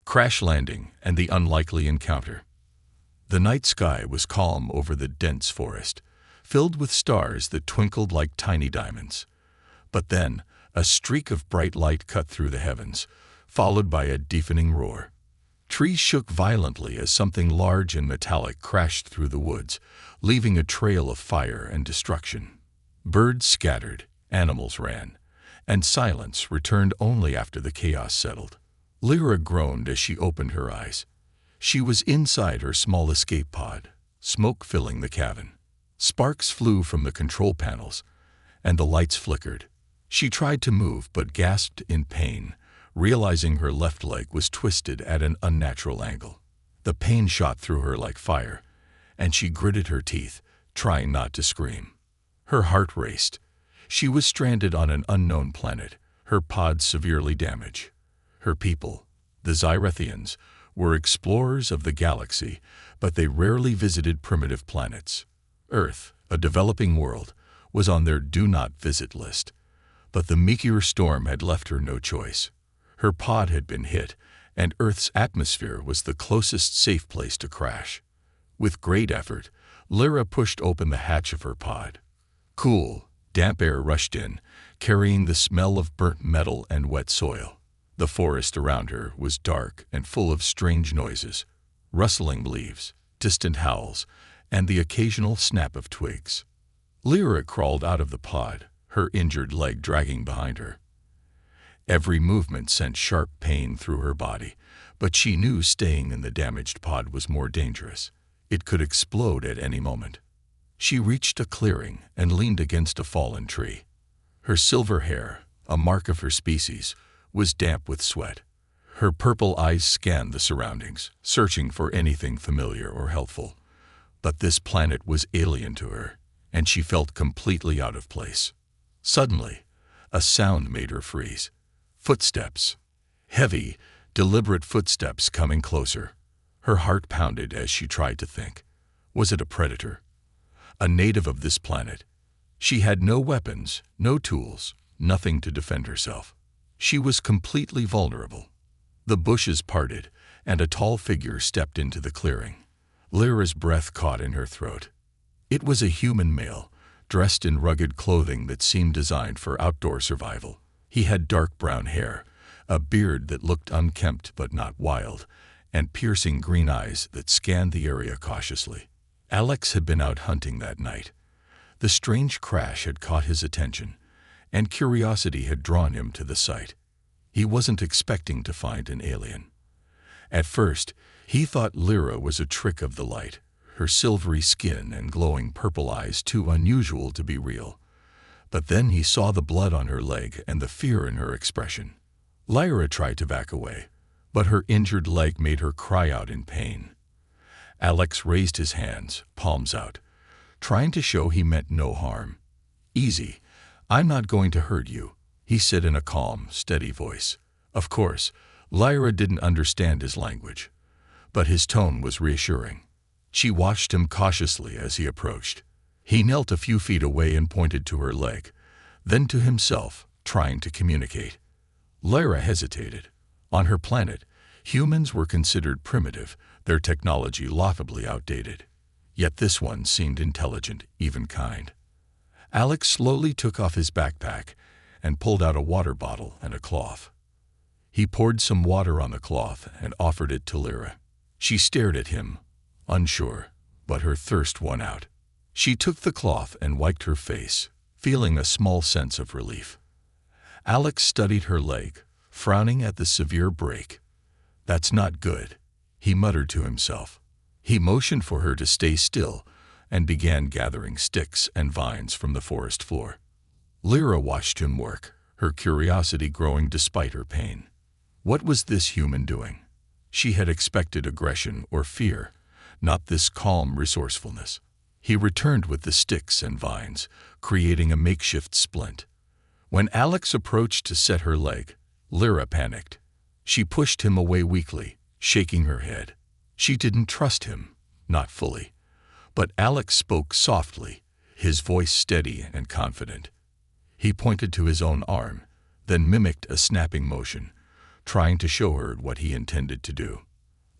Crash landing and the unlikely encounter. The night sky was calm over the dense forest, filled with stars that twinkled like tiny diamonds. But then, a streak of bright light cut through the heavens, followed by a deafening roar. Trees shook violently as something large and metallic crashed through the woods, leaving a trail of fire and destruction. Birds scattered, animals ran, and silence returned only after the chaos settled. Lyra groaned as she opened her eyes. She was inside her small escape pod, smoke filling the cabin. Sparks flew from the control panels, and the lights flickered. She tried to move but gasped in pain, realizing her left leg was twisted at an unnatural angle. The pain shot through her like fire, and she gritted her teeth, trying not to scream. Her heart raced. She was stranded on an unknown planet, her pod severely damaged. Her people, the Zyrethians, were explorers of the galaxy, but they rarely visited primitive planets. Earth, a developing world, was on their do-not-visit list. But the meteor storm had left her no choice. Her pod had been hit, and Earth's atmosphere was the closest safe place to crash. With great effort, Lyra pushed open the hatch of her pod. Cool, damp air rushed in, carrying the smell of burnt metal and wet soil. The forest around her was dark and full of strange noises, rustling leaves, distant howls, and the occasional snap of twigs. Lyra crawled out of the pod, her injured leg dragging behind her. Every movement sent sharp pain through her body, but she knew staying in the damaged pod was more dangerous. It could explode at any moment. She reached a clearing and leaned against a fallen tree. Her silver hair, a mark of her species, was damp with sweat. Her purple eyes scanned the surroundings, searching for anything familiar or helpful. But this planet was alien to her, and she felt completely out of place. Suddenly, a sound made her freeze. Footsteps. Heavy, deliberate footsteps coming closer. Her heart pounded as she tried to think. Was it a predator? A native of this planet? She had no weapons, no tools, nothing to defend herself. She was completely vulnerable. The bushes parted, and a tall figure stepped into the clearing. Lyra's breath caught in her throat. It was a human male, dressed in rugged clothing that seemed designed for outdoor survival. He had dark brown hair, a beard that looked unkempt but not wild, and piercing green eyes that scanned the area cautiously. Alex had been out hunting that night. The strange crash had caught his attention, and curiosity had drawn him to the site. He wasn't expecting to find an alien. At first, he thought Lyra was a trick of the light, her silvery skin and glowing purple eyes too unusual to be real. But then he saw the blood on her leg and the fear in her expression. Lyra tried to back away, but her injured leg made her cry out in pain. Alex raised his hands, palms out, trying to show he meant no harm. "Easy. I'm not going to hurt you," he said in a calm, steady voice. Of course, Lyra didn't understand his language, but his tone was reassuring. She watched him cautiously as he approached. He knelt a few feet away and pointed to her leg, then to himself, trying to communicate. Lyra hesitated. On her planet, humans were considered primitive, their technology laughably outdated. Yet this one seemed intelligent, even kind. Alex slowly took off his backpack and pulled out a water bottle and a cloth. He poured some water on the cloth and offered it to Lyra. She stared at him, unsure, but her thirst won out. She took the cloth and wiped her face, feeling a small sense of relief. Alex studied her leg, frowning at the severe break. "That's not good," he muttered to himself. He motioned for her to stay still and began gathering sticks and vines from the forest floor. Lyra watched him work, her curiosity growing despite her pain. What was this human doing? She had expected aggression or fear, not this calm resourcefulness. He returned with the sticks and vines, creating a makeshift splint. When Alex approached to set her leg, Lyra panicked. She pushed him away weakly, shaking her head. She didn't trust him, not fully. But Alex spoke softly, his voice steady and confident. He pointed to his own arm, then mimicked a snapping motion, trying to show her what he intended to do.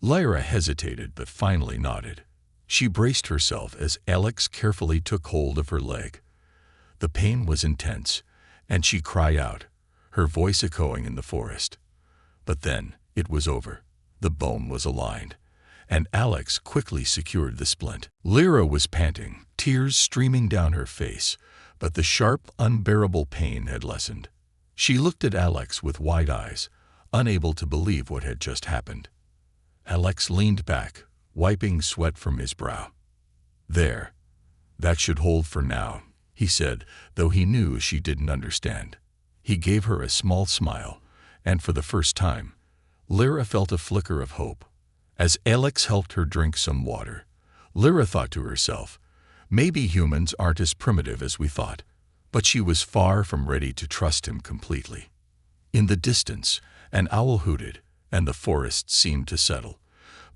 Lyra hesitated but finally nodded. She braced herself as Alex carefully took hold of her leg. The pain was intense, and she cried out, her voice echoing in the forest. But then it was over. The bone was aligned, and Alex quickly secured the splint. Lyra was panting, tears streaming down her face, but the sharp, unbearable pain had lessened. She looked at Alex with wide eyes, unable to believe what had just happened. Alex leaned back, wiping sweat from his brow. "There. That should hold for now," he said, though he knew she didn't understand. He gave her a small smile, and for the first time, Lyra felt a flicker of hope. As Alex helped her drink some water, Lyra thought to herself, maybe humans aren't as primitive as we thought, but she was far from ready to trust him completely. In the distance, an owl hooted, and the forest seemed to settle.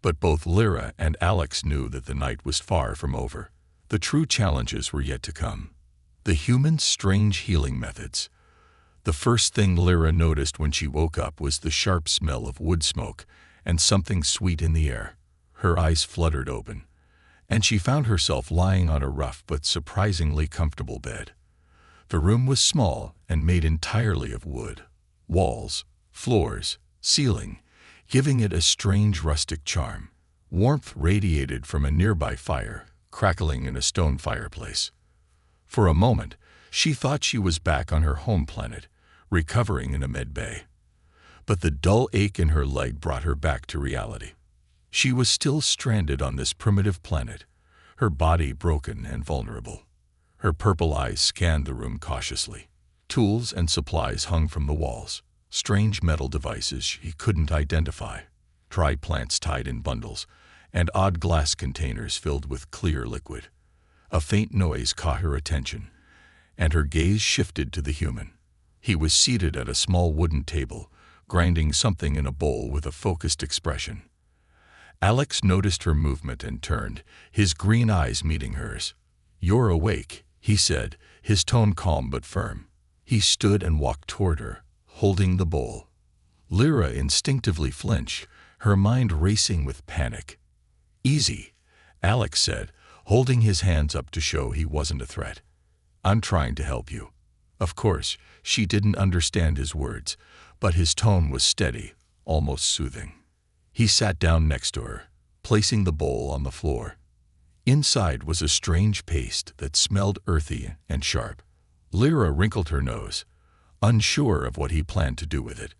But both Lyra and Alex knew that the night was far from over. The true challenges were yet to come. The humans' strange healing methods. The first thing Lyra noticed when she woke up was the sharp smell of wood smoke and something sweet in the air. Her eyes fluttered open, and she found herself lying on a rough but surprisingly comfortable bed. The room was small and made entirely of wood. Walls, floors, ceiling, giving it a strange rustic charm. Warmth radiated from a nearby fire, crackling in a stone fireplace. For a moment, she thought she was back on her home planet, recovering in a med bay. But the dull ache in her leg brought her back to reality. She was still stranded on this primitive planet, her body broken and vulnerable. Her purple eyes scanned the room cautiously. Tools and supplies hung from the walls, strange metal devices she couldn't identify, dry plants tied in bundles, and odd glass containers filled with clear liquid. A faint noise caught her attention, and her gaze shifted to the human. He was seated at a small wooden table, grinding something in a bowl with a focused expression. Alex noticed her movement and turned, his green eyes meeting hers. "You're awake," he said, his tone calm but firm. He stood and walked toward her, holding the bowl. Lyra instinctively flinched, her mind racing with panic. "Easy," Alex said, holding his hands up to show he wasn't a threat. "I'm trying to help you." Of course, she didn't understand his words, but his tone was steady, almost soothing. He sat down next to her, placing the bowl on the floor. Inside was a strange paste that smelled earthy and sharp. Lyra wrinkled her nose, unsure of what he planned to do with it.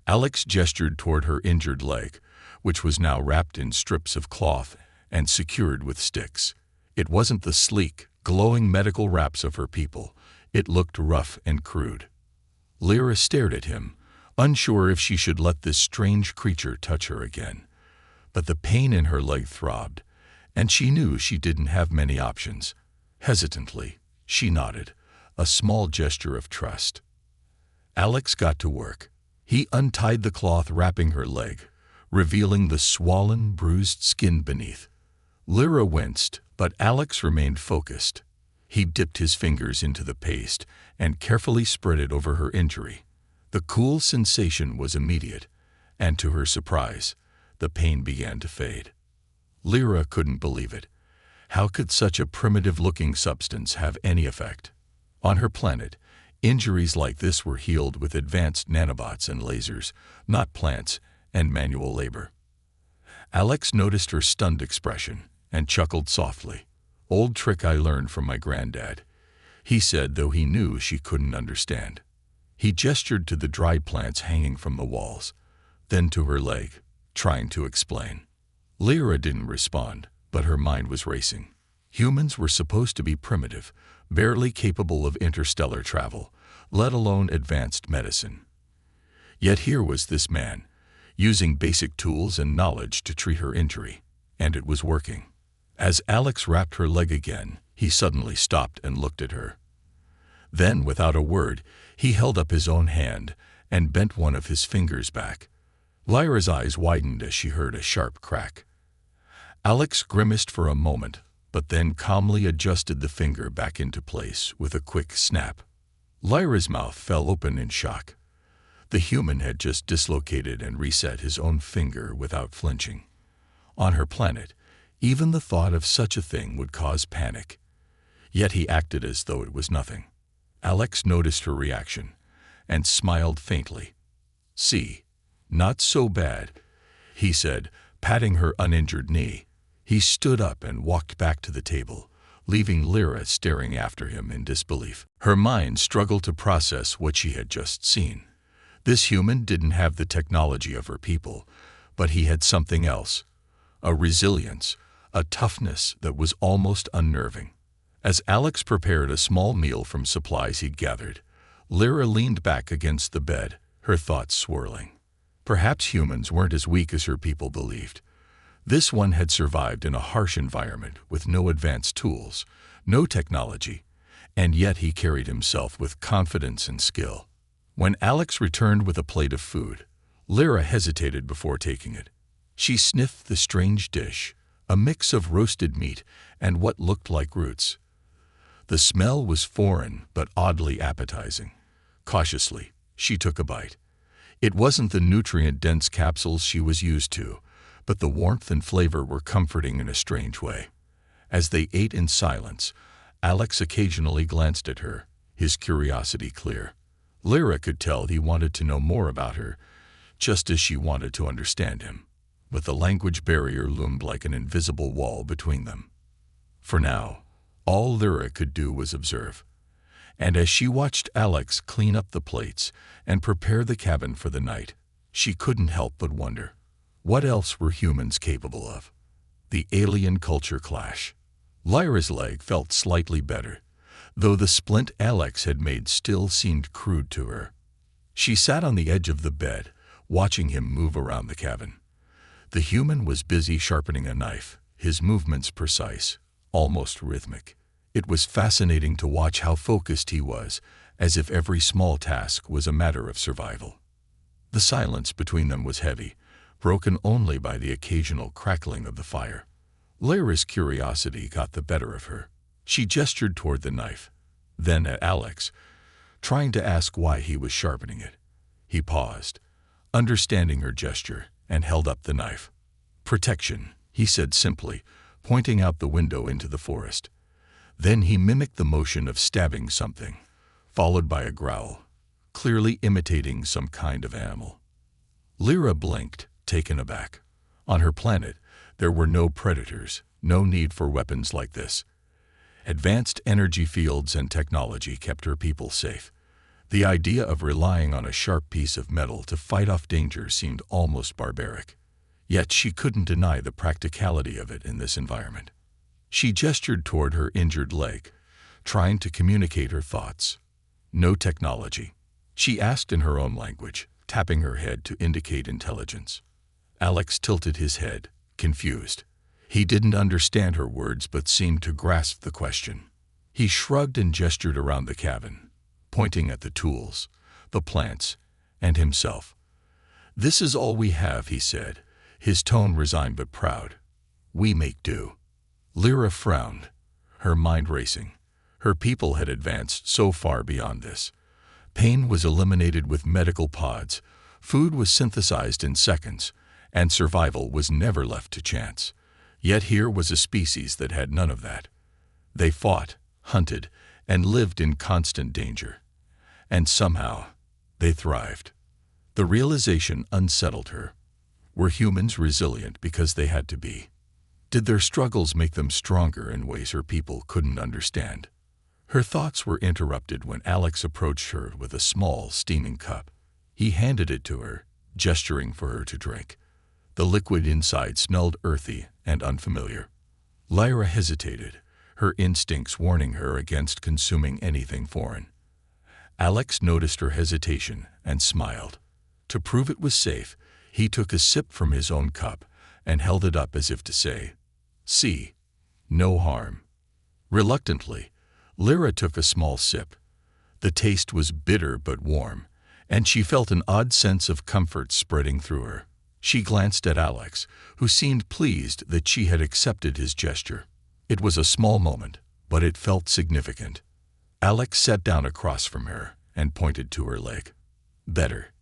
Alex gestured toward her injured leg, which was now wrapped in strips of cloth and secured with sticks. It wasn't the sleek, glowing medical wraps of her people. It looked rough and crude. Lyra stared at him, unsure if she should let this strange creature touch her again. But the pain in her leg throbbed, and she knew she didn't have many options. Hesitantly, she nodded, a small gesture of trust. Alex got to work. He untied the cloth wrapping her leg, revealing the swollen, bruised skin beneath. Lyra winced, but Alex remained focused. He dipped his fingers into the paste and carefully spread it over her injury. The cool sensation was immediate, and to her surprise, the pain began to fade. Lyra couldn't believe it. How could such a primitive-looking substance have any effect? On her planet, injuries like this were healed with advanced nanobots and lasers, not plants and manual labor. Alex noticed her stunned expression and chuckled softly. "Old trick I learned from my granddad," he said, though he knew she couldn't understand. He gestured to the dried plants hanging from the walls, then to her leg, trying to explain. Lyra didn't respond, but her mind was racing. Humans were supposed to be primitive, barely capable of interstellar travel, let alone advanced medicine. Yet here was this man, using basic tools and knowledge to treat her injury, and it was working. As Alex wrapped her leg again, he suddenly stopped and looked at her. Then, without a word, he held up his own hand and bent one of his fingers back. Lyra's eyes widened as she heard a sharp crack. Alex grimaced for a moment, but then calmly adjusted the finger back into place with a quick snap. Lyra's mouth fell open in shock. The human had just dislocated and reset his own finger without flinching. On her planet, even the thought of such a thing would cause panic. Yet he acted as though it was nothing. Alex noticed her reaction and smiled faintly. "See, not so bad," he said, patting her uninjured knee. He stood up and walked back to the table, leaving Lyra staring after him in disbelief. Her mind struggled to process what she had just seen. This human didn't have the technology of her people, but he had something else, a resilience, a toughness that was almost unnerving. As Alex prepared a small meal from supplies he'd gathered, Lyra leaned back against the bed, her thoughts swirling. Perhaps humans weren't as weak as her people believed. This one had survived in a harsh environment with no advanced tools, no technology, and yet he carried himself with confidence and skill. When Alex returned with a plate of food, Lyra hesitated before taking it. She sniffed the strange dish, a mix of roasted meat and what looked like roots. The smell was foreign but oddly appetizing. Cautiously, she took a bite. It wasn't the nutrient-dense capsules she was used to, but the warmth and flavor were comforting in a strange way. As they ate in silence, Alex occasionally glanced at her, his curiosity clear. Lyra could tell he wanted to know more about her, just as she wanted to understand him, but the language barrier loomed like an invisible wall between them. For now, all Lyra could do was observe. And as she watched Alex clean up the plates and prepare the cabin for the night, she couldn't help but wonder, what else were humans capable of? The alien culture clash. Lyra's leg felt slightly better, though the splint Alex had made still seemed crude to her. She sat on the edge of the bed, watching him move around the cabin. The human was busy sharpening a knife, his movements precise, almost rhythmic. It was fascinating to watch how focused he was, as if every small task was a matter of survival. The silence between them was heavy, broken only by the occasional crackling of the fire. Lyra's curiosity got the better of her. She gestured toward the knife, then at Alex, trying to ask why he was sharpening it. He paused, understanding her gesture, and held up the knife. "Protection," he said simply, pointing out the window into the forest. Then he mimicked the motion of stabbing something, followed by a growl, clearly imitating some kind of animal. Lyra blinked, taken aback. On her planet, there were no predators, no need for weapons like this. Advanced energy fields and technology kept her people safe. The idea of relying on a sharp piece of metal to fight off danger seemed almost barbaric. Yet she couldn't deny the practicality of it in this environment. She gestured toward her injured leg, trying to communicate her thoughts. "No technology," she asked in her own language, tapping her head to indicate intelligence. Alex tilted his head, confused. He didn't understand her words but seemed to grasp the question. He shrugged and gestured around the cabin, pointing at the tools, the plants, and himself. "This is all we have," he said, his tone resigned but proud. "We make do." Lyra frowned, her mind racing. Her people had advanced so far beyond this. Pain was eliminated with medical pods, food was synthesized in seconds, and survival was never left to chance. Yet here was a species that had none of that. They fought, hunted, and lived in constant danger. And somehow, they thrived. The realization unsettled her. Were humans resilient because they had to be? Did their struggles make them stronger in ways her people couldn't understand? Her thoughts were interrupted when Alex approached her with a small, steaming cup. He handed it to her, gesturing for her to drink. The liquid inside smelled earthy and unfamiliar. Lyra hesitated, her instincts warning her against consuming anything foreign. Alex noticed her hesitation and smiled. To prove it was safe, he took a sip from his own cup and held it up as if to say, "See, no harm." Reluctantly, Lyra took a small sip. The taste was bitter but warm, and she felt an odd sense of comfort spreading through her. She glanced at Alex, who seemed pleased that she had accepted his gesture. It was a small moment, but it felt significant. Alex sat down across from her and pointed to her leg. "Better,"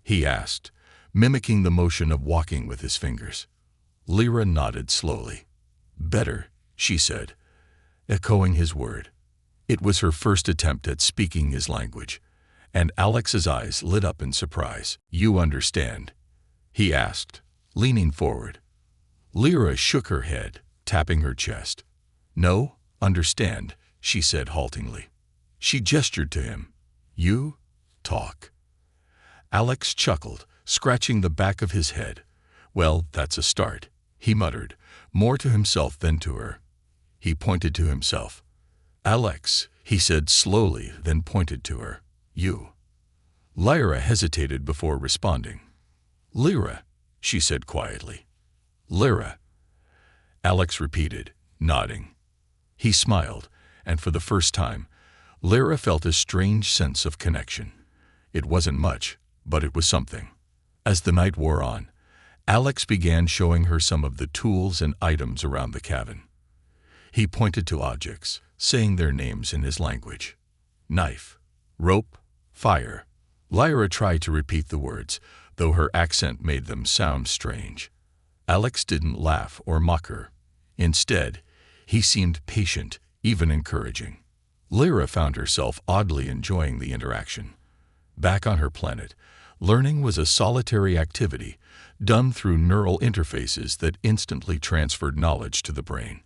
he asked, mimicking the motion of walking with his fingers. Lyra nodded slowly. Better, she said, echoing his word. It was her first attempt at speaking his language, and Alex's eyes lit up in surprise. You understand? He asked, leaning forward. Lyra shook her head, tapping her chest. No, understand, she said haltingly. She gestured to him. You talk. Alex chuckled, scratching the back of his head. Well, that's a start, he muttered, more to himself than to her. He pointed to himself. Alex, he said slowly, then pointed to her. You. Lyra hesitated before responding. Lyra, she said quietly. Lyra. Alex repeated, nodding. He smiled, and for the first time, Lyra felt a strange sense of connection. It wasn't much, but it was something. As the night wore on, Alex began showing her some of the tools and items around the cabin. He pointed to objects, saying their names in his language. Knife, rope, fire. Lyra tried to repeat the words, though her accent made them sound strange. Alex didn't laugh or mock her. Instead, he seemed patient, even encouraging. Lyra found herself oddly enjoying the interaction. Back on her planet, learning was a solitary activity done through neural interfaces that instantly transferred knowledge to the brain.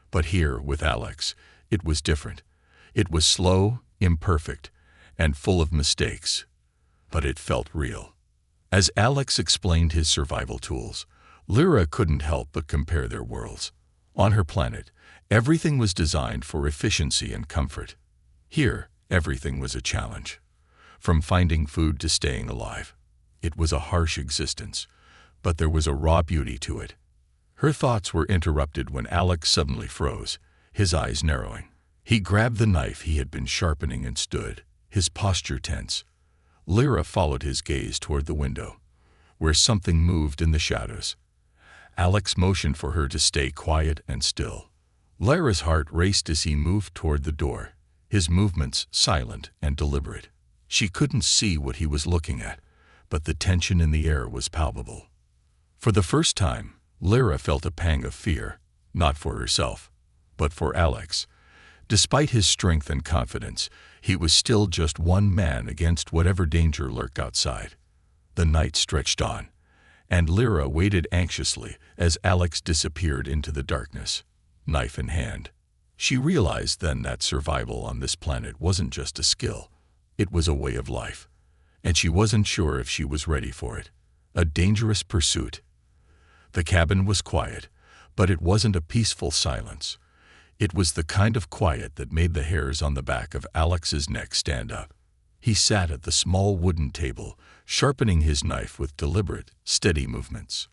But here, with Alex, it was different. It was slow, imperfect, and full of mistakes. But it felt real. As Alex explained his survival tools, Lyra couldn't help but compare their worlds. On her planet, everything was designed for efficiency and comfort. Here, everything was a challenge. From finding food to staying alive. It was a harsh existence, but there was a raw beauty to it. Her thoughts were interrupted when Alex suddenly froze, his eyes narrowing. He grabbed the knife he had been sharpening and stood, his posture tense. Lyra followed his gaze toward the window, where something moved in the shadows. Alex motioned for her to stay quiet and still. Lyra's heart raced as he moved toward the door, his movements silent and deliberate. She couldn't see what he was looking at, but the tension in the air was palpable. For the first time, Lyra felt a pang of fear, not for herself, but for Alex. Despite his strength and confidence, he was still just one man against whatever danger lurked outside. The night stretched on, and Lyra waited anxiously as Alex disappeared into the darkness, knife in hand. She realized then that survival on this planet wasn't just a skill, it was a way of life, and she wasn't sure if she was ready for it. A dangerous pursuit. The cabin was quiet, but it wasn't a peaceful silence. It was the kind of quiet that made the hairs on the back of Alex's neck stand up. He sat at the small wooden table, sharpening his knife with deliberate, steady movements.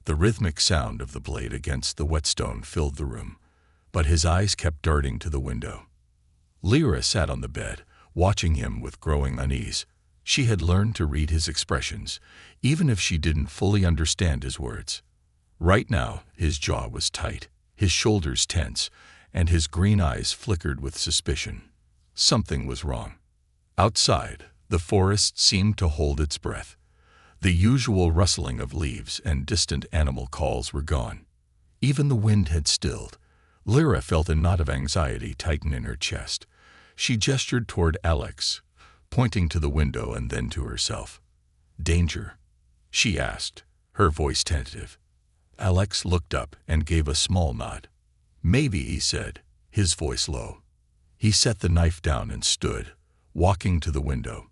The rhythmic sound of the blade against the whetstone filled the room, but his eyes kept darting to the window. Lyra sat on the bed, watching him with growing unease. She had learned to read his expressions, even if she didn't fully understand his words. Right now, his jaw was tight, his shoulders tense, and his green eyes flickered with suspicion. Something was wrong. Outside, the forest seemed to hold its breath. The usual rustling of leaves and distant animal calls were gone. Even the wind had stilled. Lyra felt a knot of anxiety tighten in her chest. She gestured toward Alex, pointing to the window and then to herself. Danger? She asked, her voice tentative. Alex looked up and gave a small nod. Maybe, he said, his voice low. He set the knife down and stood, walking to the window.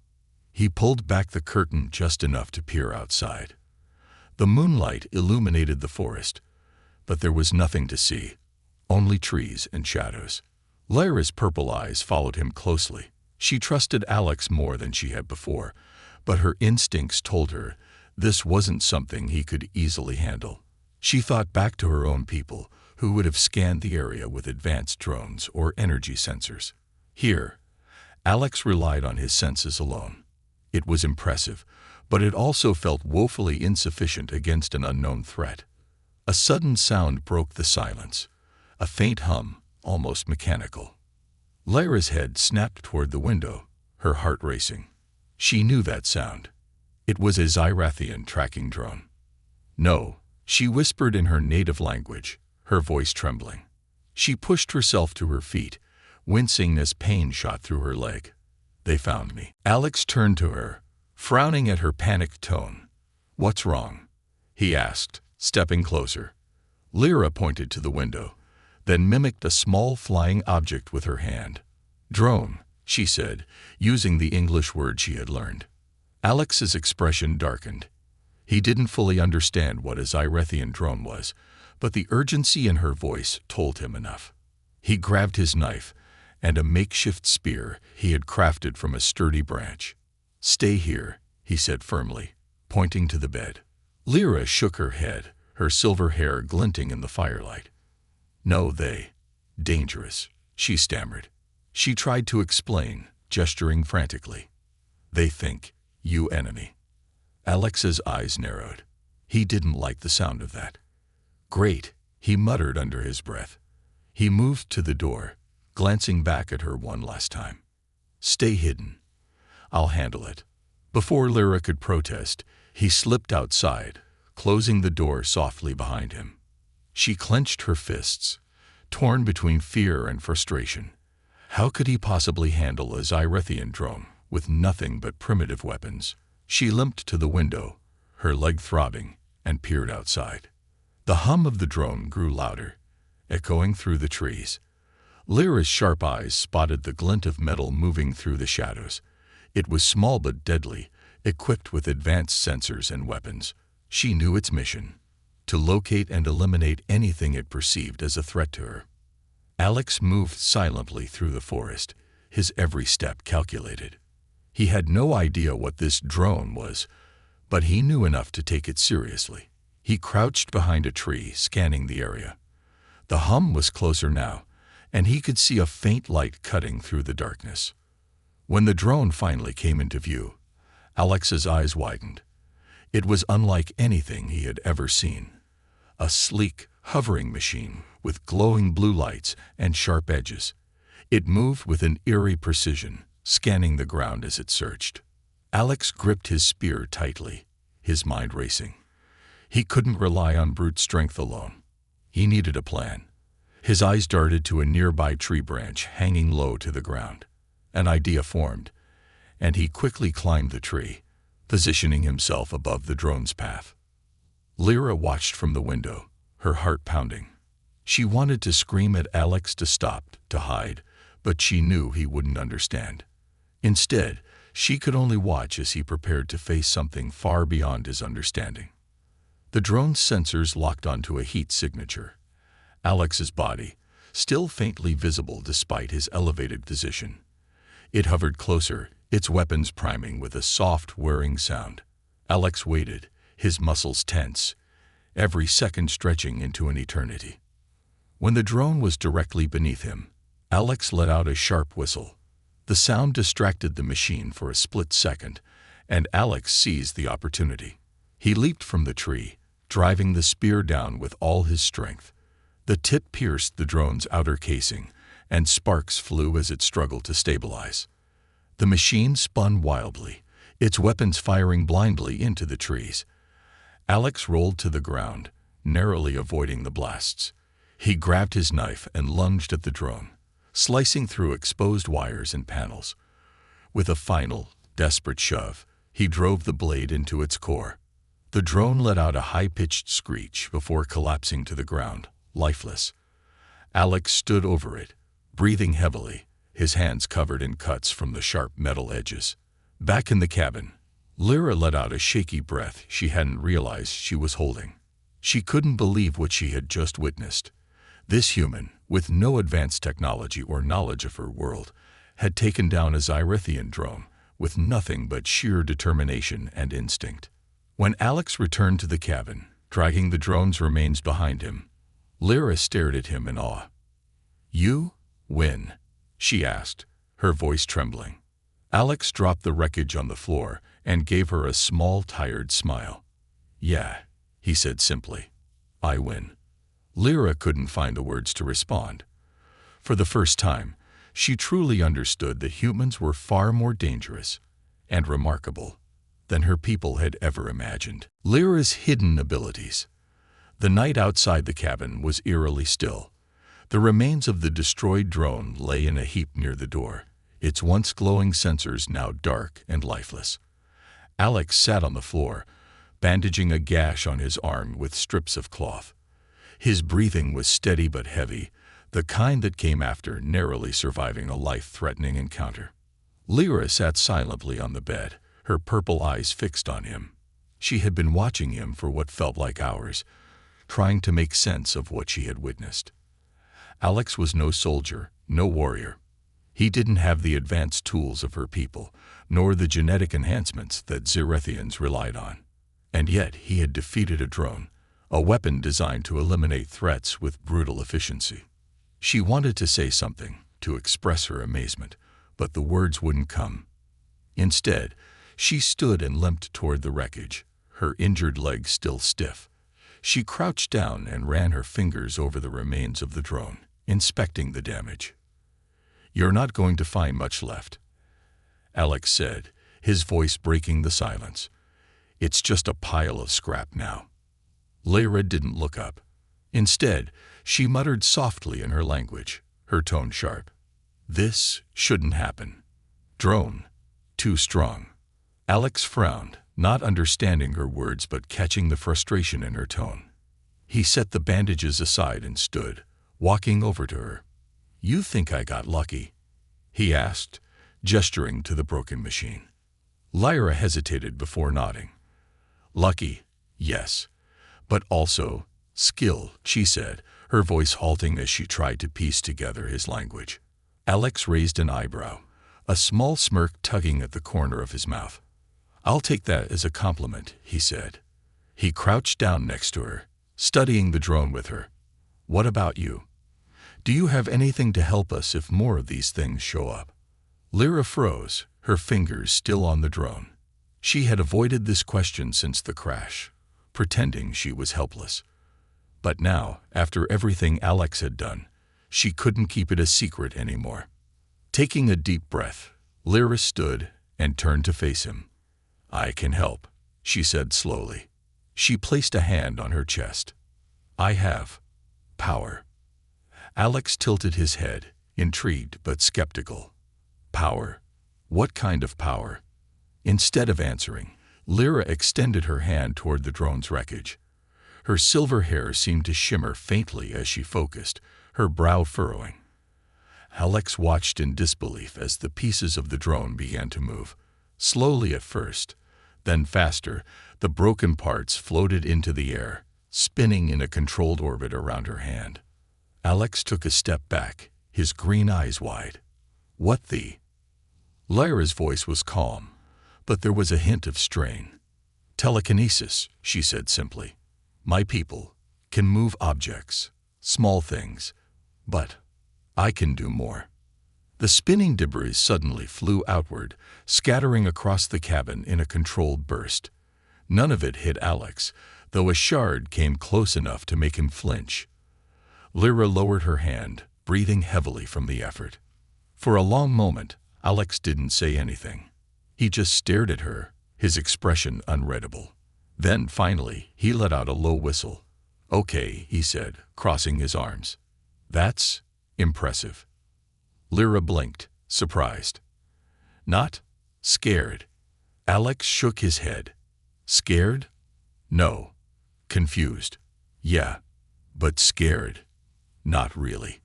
He pulled back the curtain just enough to peer outside. The moonlight illuminated the forest, but there was nothing to see, only trees and shadows. Lyra's purple eyes followed him closely. She trusted Alex more than she had before, but her instincts told her this wasn't something he could easily handle. She thought back to her own people, who would have scanned the area with advanced drones or energy sensors. Here, Alex relied on his senses alone. It was impressive, but it also felt woefully insufficient against an unknown threat. A sudden sound broke the silence, a faint hum, almost mechanical. Lyra's head snapped toward the window, her heart racing. She knew that sound. It was a Xyrathian tracking drone. "No," she whispered in her native language, her voice trembling. She pushed herself to her feet, wincing as pain shot through her leg. "They found me." Alex turned to her, frowning at her panicked tone. "What's wrong?" he asked, stepping closer. Lyra pointed to the window, then mimicked a small flying object with her hand. "Drone," she said, using the English word she had learned. Alex's expression darkened. He didn't fully understand what a Xyrathian drone was, but the urgency in her voice told him enough. He grabbed his knife and a makeshift spear he had crafted from a sturdy branch. "Stay here," he said firmly, pointing to the bed. Lyra shook her head, her silver hair glinting in the firelight. "No, dangerous," she stammered. She tried to explain, gesturing frantically. "They think you enemy." Alex's eyes narrowed. He didn't like the sound of that. "Great," he muttered under his breath. He moved to the door, glancing back at her one last time. "Stay hidden. I'll handle it." Before Lyra could protest, he slipped outside, closing the door softly behind him. She clenched her fists, torn between fear and frustration. How could he possibly handle a Xyrathian drone with nothing but primitive weapons? She limped to the window, her leg throbbing, and peered outside. The hum of the drone grew louder, echoing through the trees. Lyra's sharp eyes spotted the glint of metal moving through the shadows. It was small but deadly, equipped with advanced sensors and weapons. She knew its mission: to locate and eliminate anything it perceived as a threat to her. Alex moved silently through the forest, his every step calculated. He had no idea what this drone was, but he knew enough to take it seriously. He crouched behind a tree, scanning the area. The hum was closer now, and he could see a faint light cutting through the darkness. When the drone finally came into view, Alex's eyes widened. It was unlike anything he had ever seen. A sleek, hovering machine with glowing blue lights and sharp edges. It moved with an eerie precision, scanning the ground as it searched. Alex gripped his spear tightly, his mind racing. He couldn't rely on brute strength alone. He needed a plan. His eyes darted to a nearby tree branch hanging low to the ground. An idea formed, and he quickly climbed the tree, positioning himself above the drone's path. Lyra watched from the window, her heart pounding. She wanted to scream at Alex to stop, to hide, but she knew he wouldn't understand. Instead, she could only watch as he prepared to face something far beyond his understanding. The drone's sensors locked onto a heat signature. Alex's body, still faintly visible despite his elevated position. It hovered closer, its weapons priming with a soft, whirring sound. Alex waited, his muscles tense, every second stretching into an eternity. When the drone was directly beneath him, Alex let out a sharp whistle. The sound distracted the machine for a split second, and Alex seized the opportunity. He leaped from the tree, driving the spear down with all his strength. The tip pierced the drone's outer casing, and sparks flew as it struggled to stabilize. The machine spun wildly, its weapons firing blindly into the trees. Alex rolled to the ground, narrowly avoiding the blasts. He grabbed his knife and lunged at the drone, slicing through exposed wires and panels. With a final, desperate shove, he drove the blade into its core. The drone let out a high-pitched screech before collapsing to the ground, lifeless. Alex stood over it, breathing heavily, his hands covered in cuts from the sharp metal edges. Back in the cabin, Lyra let out a shaky breath she hadn't realized she was holding. She couldn't believe what she had just witnessed. This human, with no advanced technology or knowledge of her world, had taken down a Xyrathian drone with nothing but sheer determination and instinct. When Alex returned to the cabin, dragging the drone's remains behind him, Lyra stared at him in awe. "You win?" she asked, her voice trembling. Alex dropped the wreckage on the floor and gave her a small, tired smile. "Yeah," he said simply. "I win." Lyra couldn't find the words to respond. For the first time, she truly understood that humans were far more dangerous and remarkable than her people had ever imagined. Lyra's hidden abilities. The night outside the cabin was eerily still. The remains of the destroyed drone lay in a heap near the door, its once glowing sensors now dark and lifeless. Alex sat on the floor, bandaging a gash on his arm with strips of cloth. His breathing was steady but heavy, the kind that came after narrowly surviving a life-threatening encounter. Lyra sat silently on the bed, her purple eyes fixed on him. She had been watching him for what felt like hours, trying to make sense of what she had witnessed. Alex was no soldier, no warrior. He didn't have the advanced tools of her people, nor the genetic enhancements that Zerethians relied on. And yet he had defeated a drone, a weapon designed to eliminate threats with brutal efficiency. She wanted to say something, to express her amazement, but the words wouldn't come. Instead, she stood and limped toward the wreckage, her injured legs still stiff. She crouched down and ran her fingers over the remains of the drone, inspecting the damage. "You're not going to find much left," Alex said, his voice breaking the silence. "It's just a pile of scrap now." Lyra didn't look up. Instead, she muttered softly in her language, her tone sharp. "This shouldn't happen. Drone, too strong." Alex frowned, not understanding her words but catching the frustration in her tone. He set the bandages aside and stood, walking over to her. "You think I got lucky?" he asked, gesturing to the broken machine. Lyra hesitated before nodding. "Lucky, yes, but also skill," she said, her voice halting as she tried to piece together his language. Alex raised an eyebrow, a small smirk tugging at the corner of his mouth. "I'll take that as a compliment," he said. He crouched down next to her, studying the drone with her. "What about you? Do you have anything to help us if more of these things show up?" Lyra froze, her fingers still on the drone. She had avoided this question since the crash, pretending she was helpless. But now, after everything Alex had done, she couldn't keep it a secret anymore. Taking a deep breath, Lyra stood and turned to face him. "I can help," she said slowly. She placed a hand on her chest. "I have power." Alex tilted his head, intrigued but skeptical. "Power? What kind of power?" Instead of answering, Lyra extended her hand toward the drone's wreckage. Her silver hair seemed to shimmer faintly as she focused, her brow furrowing. Alex watched in disbelief as the pieces of the drone began to move, slowly at first, then faster. The broken parts floated into the air, spinning in a controlled orbit around her hand. Alex took a step back, his green eyes wide. "What the?" Lyra's voice was calm, but there was a hint of strain. "Telekinesis," she said simply. "My people can move objects, small things, but I can do more." The spinning debris suddenly flew outward, scattering across the cabin in a controlled burst. None of it hit Alex, though a shard came close enough to make him flinch. Lyra lowered her hand, breathing heavily from the effort. For a long moment, Alex didn't say anything. He just stared at her, his expression unreadable. Then, finally, he let out a low whistle. "Okay," he said, crossing his arms. "That's impressive." Lyra blinked, surprised. "Not scared?" Alex shook his head. "Scared? No. Confused? Yeah. But scared? Not really."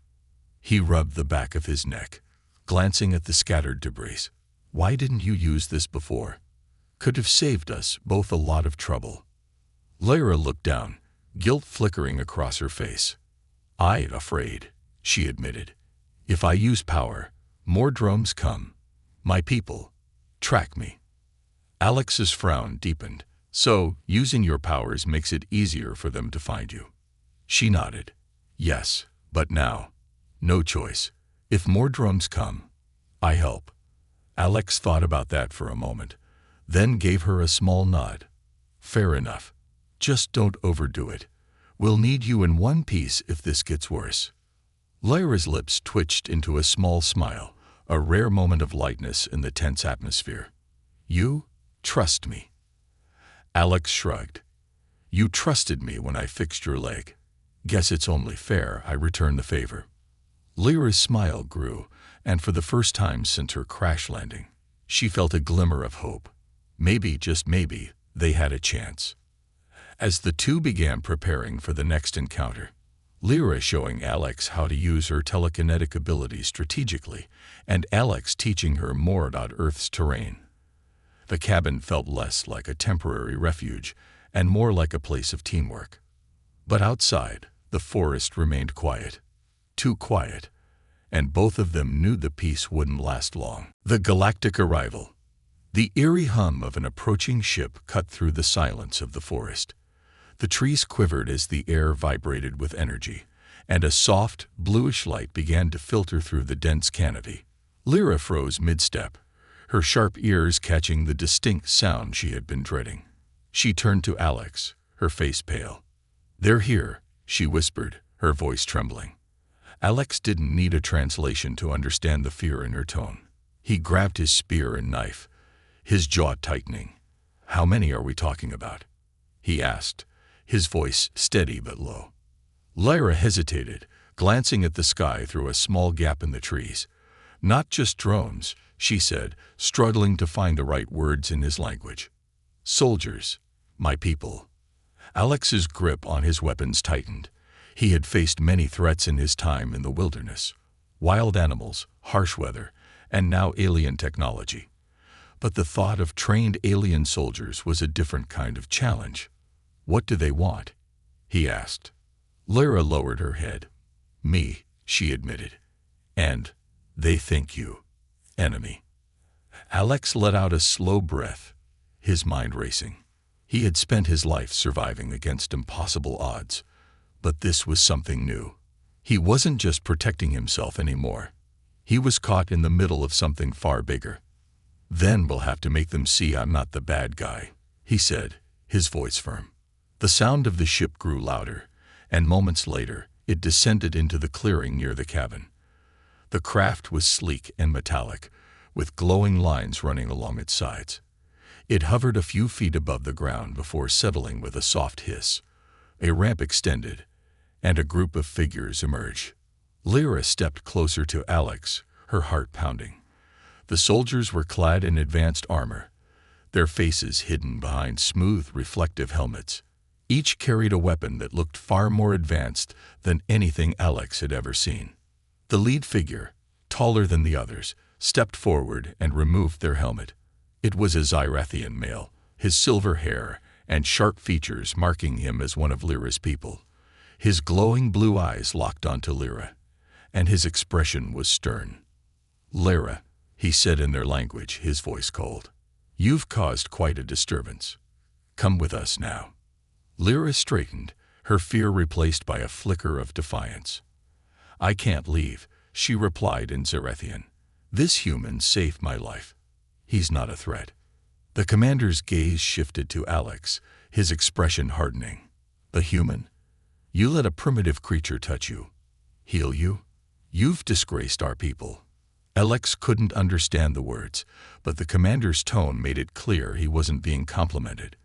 He rubbed the back of his neck, glancing at the scattered debris. "Why didn't you use this before? Could have saved us both a lot of trouble." Lyra looked down, guilt flickering across her face. "I'm afraid," she admitted. "If I use power, more drones come. My people track me." Alex's frown deepened. "So, using your powers makes it easier for them to find you?" She nodded. "Yes, but now, no choice. If more drones come, I help." Alex thought about that for a moment, then gave her a small nod. "Fair enough. Just don't overdo it. We'll need you in one piece if this gets worse." Lyra's lips twitched into a small smile, a rare moment of lightness in the tense atmosphere. "You trust me?" Alex shrugged. You trusted me when I fixed your leg. Guess it's only fair I return the favor. Lyra's smile grew, and for the first time since her crash landing, she felt a glimmer of hope. Maybe, just maybe, they had a chance. As the two began preparing for the next encounter, Lyra showing Alex how to use her telekinetic abilities strategically, and Alex teaching her more about Earth's terrain. The cabin felt less like a temporary refuge and more like a place of teamwork. But outside, the forest remained quiet. Too quiet, and both of them knew the peace wouldn't last long. The galactic arrival. The eerie hum of an approaching ship cut through the silence of the forest. The trees quivered as the air vibrated with energy, and a soft, bluish light began to filter through the dense canopy. Lyra froze mid-step, her sharp ears catching the distinct sound she had been dreading. She turned to Alex, her face pale. "They're here," she whispered, her voice trembling. Alex didn't need a translation to understand the fear in her tone. He grabbed his spear and knife, his jaw tightening. "How many are we talking about?" he asked, his voice steady but low. Lyra hesitated, glancing at the sky through a small gap in the trees. "Not just drones," she said, struggling to find the right words in his language. "Soldiers, my people." Alex's grip on his weapons tightened. He had faced many threats in his time in the wilderness. Wild animals, harsh weather, and now alien technology. But the thought of trained alien soldiers was a different kind of challenge. "What do they want?" he asked. Lyra lowered her head. "Me," she admitted. "And they think you. Enemy." Alex let out a slow breath, his mind racing. He had spent his life surviving against impossible odds. But this was something new. He wasn't just protecting himself anymore. He was caught in the middle of something far bigger. "Then we'll have to make them see I'm not the bad guy," he said, his voice firm. The sound of the ship grew louder, and moments later, it descended into the clearing near the cabin. The craft was sleek and metallic, with glowing lines running along its sides. It hovered a few feet above the ground before settling with a soft hiss. A ramp extended, and a group of figures emerged. Lyra stepped closer to Alex, her heart pounding. The soldiers were clad in advanced armor, their faces hidden behind smooth, reflective helmets. Each carried a weapon that looked far more advanced than anything Alex had ever seen. The lead figure, taller than the others, stepped forward and removed their helmet. It was a Zyrathian male, his silver hair and sharp features marking him as one of Lyra's people. His glowing blue eyes locked onto Lyra, and his expression was stern. "Lyra," he said in their language, his voice cold. "You've caused quite a disturbance. Come with us now." Lyra straightened, her fear replaced by a flicker of defiance. "I can't leave," she replied in Zyrathian. "This human saved my life. He's not a threat." The commander's gaze shifted to Alex, his expression hardening. "A human? You let a primitive creature touch you? Heal you? You've disgraced our people." Alex couldn't understand the words, but the commander's tone made it clear he wasn't being complimented.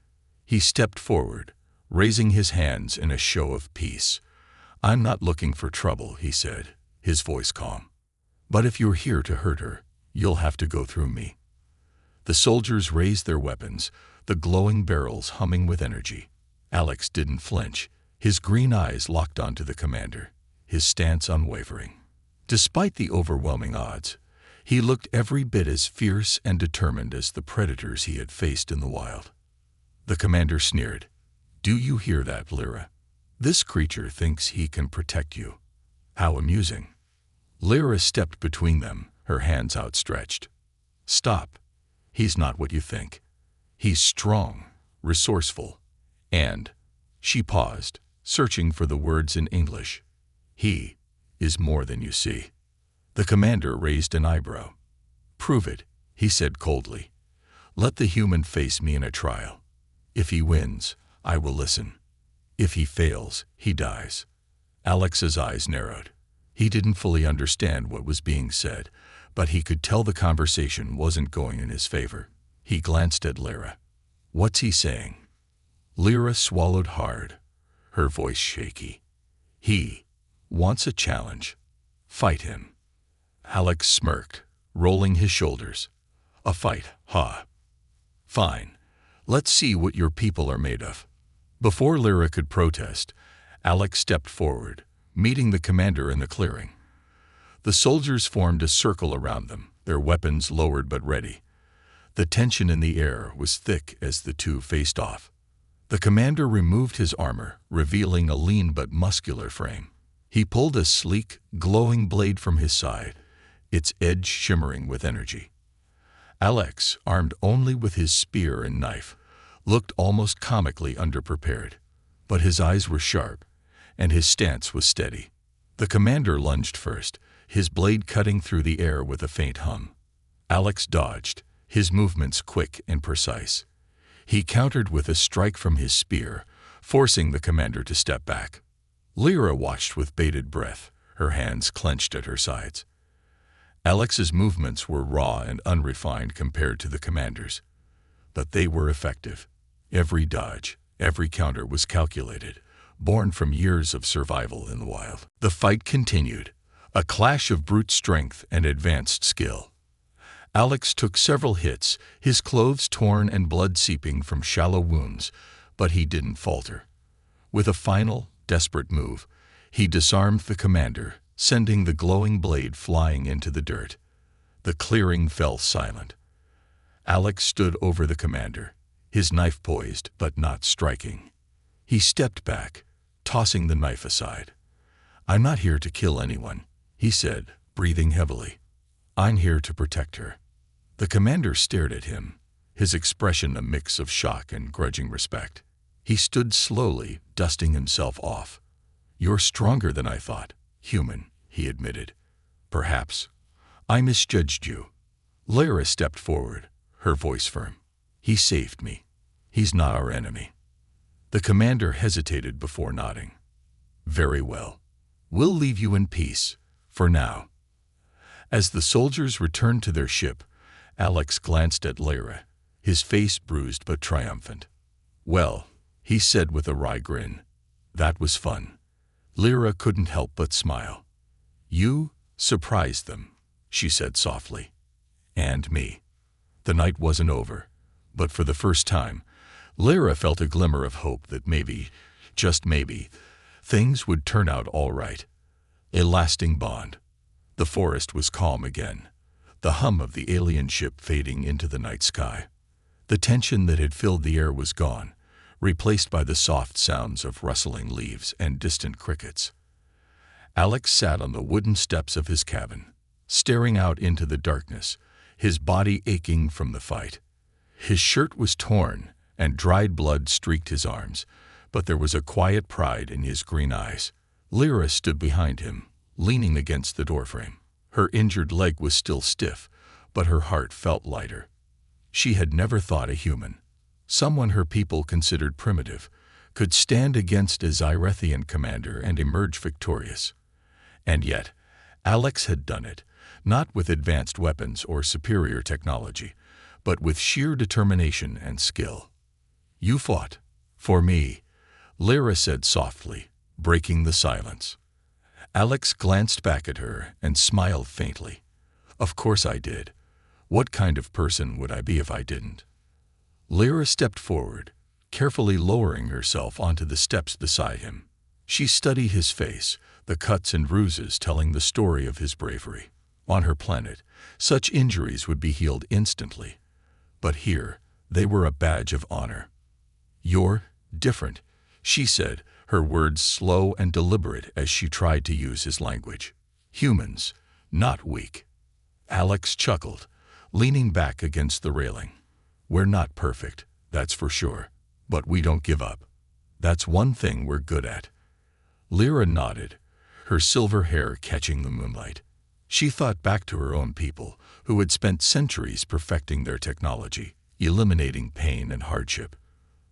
He stepped forward, raising his hands in a show of peace. "I'm not looking for trouble," he said, his voice calm. "But if you're here to hurt her, you'll have to go through me." The soldiers raised their weapons, the glowing barrels humming with energy. Alex didn't flinch, his green eyes locked onto the commander, his stance unwavering. Despite the overwhelming odds, he looked every bit as fierce and determined as the predators he had faced in the wild. The commander sneered. "Do you hear that, Lyra? This creature thinks he can protect you. How amusing." Lyra stepped between them, her hands outstretched. "Stop. He's not what you think. He's strong, resourceful, and—" She paused, searching for the words in English. "He is more than you see." The commander raised an eyebrow. "Prove it," he said coldly. "Let the human face me in a trial. If he wins, I will listen. If he fails, he dies." Alex's eyes narrowed. He didn't fully understand what was being said, but he could tell the conversation wasn't going in his favor. He glanced at Lyra. "What's he saying?" Lyra swallowed hard, her voice shaky. He wants a challenge. Fight him. Alex smirked, rolling his shoulders. A fight, huh? Fine. Let's see what your people are made of. Before Lyra could protest, Alex stepped forward, meeting the commander in the clearing. The soldiers formed a circle around them, their weapons lowered but ready. The tension in the air was thick as the two faced off. The commander removed his armor, revealing a lean but muscular frame. He pulled a sleek, glowing blade from his side, its edge shimmering with energy. Alex, armed only with his spear and knife, looked almost comically underprepared, but his eyes were sharp, and his stance was steady. The commander lunged first, his blade cutting through the air with a faint hum. Alex dodged, his movements quick and precise. He countered with a strike from his spear, forcing the commander to step back. Lyra watched with bated breath, her hands clenched at her sides. Alex's movements were raw and unrefined compared to the commander's, but they were effective. Every dodge, every counter was calculated, born from years of survival in the wild. The fight continued, a clash of brute strength and advanced skill. Alex took several hits, his clothes torn and blood seeping from shallow wounds, but he didn't falter. With a final, desperate move, he disarmed the commander, sending the glowing blade flying into the dirt. The clearing fell silent. Alex stood over the commander, his knife poised but not striking. He stepped back, tossing the knife aside. "I'm not here to kill anyone," he said, breathing heavily. "I'm here to protect her." The commander stared at him, his expression a mix of shock and grudging respect. He stood slowly, dusting himself off. "You're stronger than I thought, human," he admitted. "Perhaps. I misjudged you." Lyra stepped forward, her voice firm. "He saved me. He's not our enemy." The commander hesitated before nodding. "Very well. We'll leave you in peace, for now." As the soldiers returned to their ship, Alex glanced at Lyra, his face bruised but triumphant. "Well," he said with a wry grin, "that was fun." Lyra couldn't help but smile. "You surprised them," she said softly. "And me." The night wasn't over, but for the first time, Lyra felt a glimmer of hope that maybe, just maybe, things would turn out all right. A lasting bond. The forest was calm again, the hum of the alien ship fading into the night sky. The tension that had filled the air was gone, replaced by the soft sounds of rustling leaves and distant crickets. Alex sat on the wooden steps of his cabin, staring out into the darkness, his body aching from the fight. His shirt was torn, and dried blood streaked his arms, but there was a quiet pride in his green eyes. Lyra stood behind him, leaning against the doorframe. Her injured leg was still stiff, but her heart felt lighter. She had never thought a human, someone her people considered primitive, could stand against a Zyrethian commander and emerge victorious. And yet, Alex had done it, not with advanced weapons or superior technology, but with sheer determination and skill. "You fought, for me," Lyra said softly, breaking the silence. Alex glanced back at her and smiled faintly. "Of course I did. What kind of person would I be if I didn't?" Lyra stepped forward, carefully lowering herself onto the steps beside him. She studied his face, the cuts and bruises telling the story of his bravery. On her planet, such injuries would be healed instantly. But here, they were a badge of honor. "You're different," she said, her words slow and deliberate as she tried to use his language. "Humans, not weak." Alex chuckled, leaning back against the railing. "We're not perfect, that's for sure, but we don't give up. That's one thing we're good at." Lyra nodded, her silver hair catching the moonlight. She thought back to her own people, who had spent centuries perfecting their technology, eliminating pain and hardship.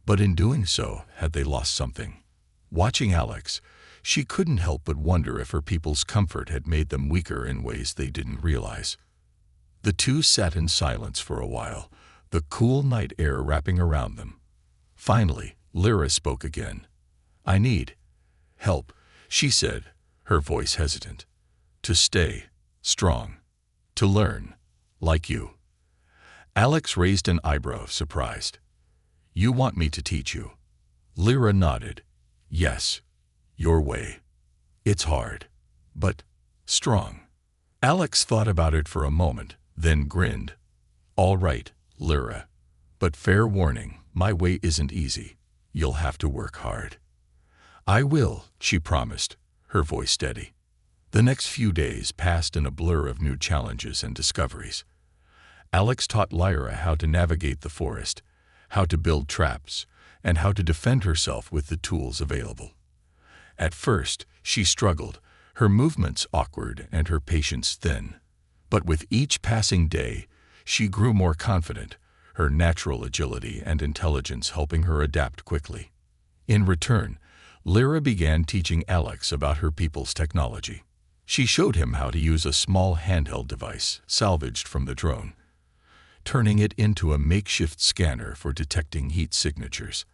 But in doing so, had they lost something? Watching Alex, she couldn't help but wonder if her people's comfort had made them weaker in ways they didn't realize. The two sat in silence for a while, the cool night air wrapping around them. Finally, Lyra spoke again. "I need help," she said, her voice hesitant. "To stay strong. To learn, like you." Alex raised an eyebrow, surprised. "You want me to teach you?" Lyra nodded. "Yes. Your way. It's hard. But strong." Alex thought about it for a moment, then grinned. "All right, Lyra. But fair warning, my way isn't easy. You'll have to work hard." "I will," she promised, her voice steady. The next few days passed in a blur of new challenges and discoveries. Alex taught Lyra how to navigate the forest, how to build traps, and how to defend herself with the tools available. At first, she struggled, her movements awkward and her patience thin. But with each passing day, she grew more confident, her natural agility and intelligence helping her adapt quickly. In return, Lyra began teaching Alex about her people's technology. She showed him how to use a small handheld device salvaged from the drone, turning it into a makeshift scanner for detecting heat signatures.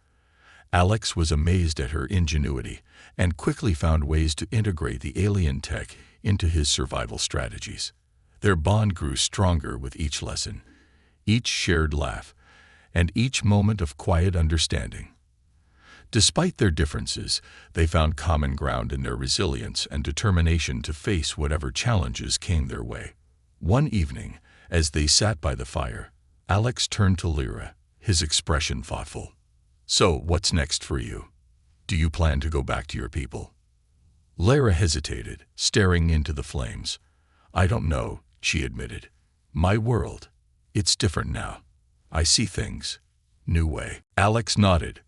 Alex was amazed at her ingenuity and quickly found ways to integrate the alien tech into his survival strategies. Their bond grew stronger with each lesson, each shared laugh, and each moment of quiet understanding. Despite their differences, they found common ground in their resilience and determination to face whatever challenges came their way. One evening, as they sat by the fire, Alex turned to Lyra, his expression thoughtful. "So, what's next for you? Do you plan to go back to your people?" Lyra hesitated, staring into the flames. "I don't know," she admitted. "My world, it's different now. I see things new way." Alex nodded.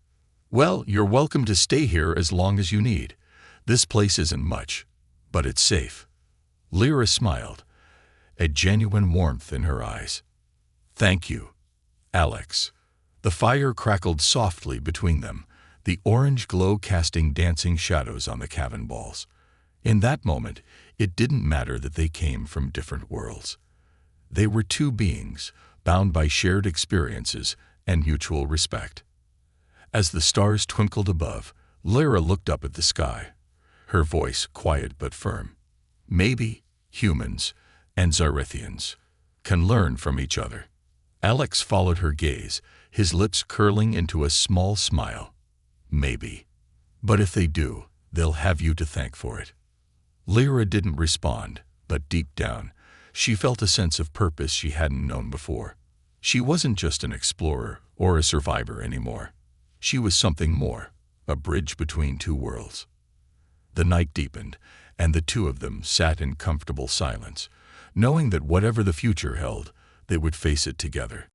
"Well, you're welcome to stay here as long as you need. This place isn't much, but it's safe." Lyra smiled, a genuine warmth in her eyes. "Thank you, Alex." The fire crackled softly between them, the orange glow casting dancing shadows on the cabin walls. In that moment, it didn't matter that they came from different worlds. They were two beings, bound by shared experiences and mutual respect. As the stars twinkled above, Lyra looked up at the sky, her voice quiet but firm. "Maybe humans and Zarithians can learn from each other." Alex followed her gaze, his lips curling into a small smile. "Maybe. But if they do, they'll have you to thank for it." Lyra didn't respond, but deep down, she felt a sense of purpose she hadn't known before. She wasn't just an explorer or a survivor anymore. She was something more, a bridge between two worlds. The night deepened, and the two of them sat in comfortable silence, knowing that whatever the future held, they would face it together.